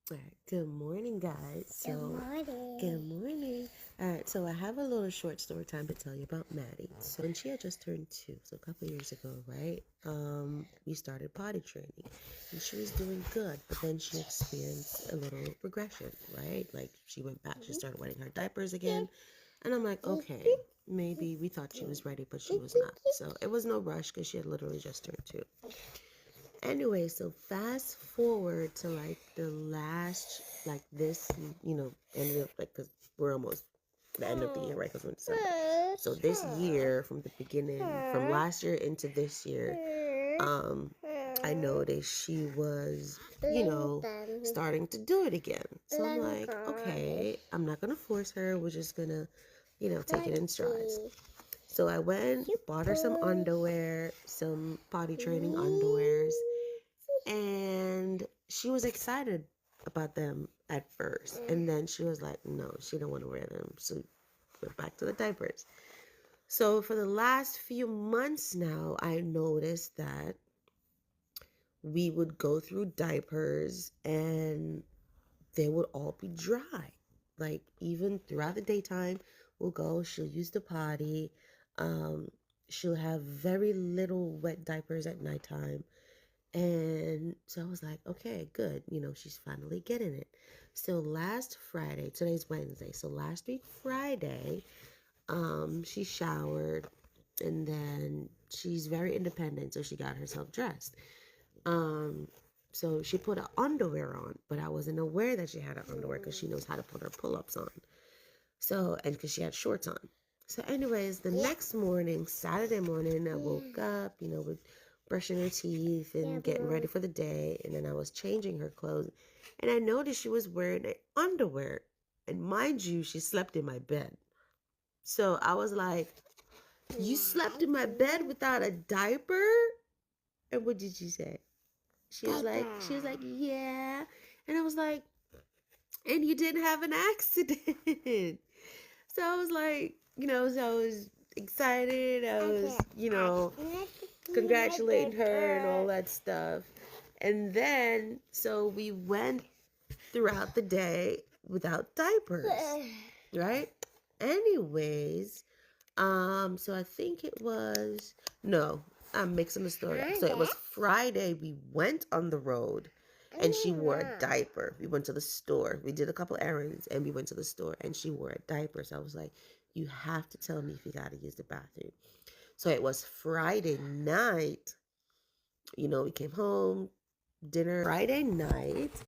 All right, good morning, guys. Good morning. Good morning. All right, so I have a little short story time to tell you about Maddie. So when she had just turned 2, so a couple years ago, right? We started potty training, and she was doing good, but then she experienced a little regression, right? Like she went back, she started wetting her diapers again, and I'm like, okay, maybe we thought she was ready, but she was not. So it was no rush because she had literally just turned 2. Anyway, so fast forward to like the last, like this, end of like, because we're almost the end of the year, right? Because we're in December. So this year, from the beginning, from last year into this year, I noticed she was, starting to do it again. So I'm like, okay, I'm not gonna force her. We're just gonna, take it in strides. So I went, bought her some underwear, some potty training underwears, and she was excited about them at first. And then she was like, no, she don't want to wear them. So went back to the diapers. So for the last few months now, I noticed that we would go through diapers and they would all be dry. Like even throughout the daytime, we'll go, she'll use the potty. Um, she'll have very little wet diapers at nighttime. And so I was like, okay, good. She's finally getting it. So last Friday, today's Wednesday. So last week, Friday, she showered and then she's very independent. So she got herself dressed. Um, so she put her underwear on, but I wasn't aware that she had her underwear because she knows how to put her pull-ups on. So, and because she had shorts on. So anyways, the next morning, Saturday morning, I woke up, with brushing her teeth and getting ready for the day. And then I was changing her clothes. And I noticed she was wearing underwear. And mind you, she slept in my bed. So I was like, you slept in my bed without a diaper? And what did she say? She was like, yeah. And I was like, and you didn't have an accident. So I was like, so I was excited. I was, congratulating her and all that stuff. And then, so we went throughout the day without diapers, right? Anyways, so I think it was, no, I'm mixing the story up. So it was Friday, we went on the road and she wore a diaper. We went to the store. We did a couple errands and we went to the store and she wore a diaper. So I was like, you have to tell me if you got to use the bathroom. So it was Friday night. We came home, dinner Friday night.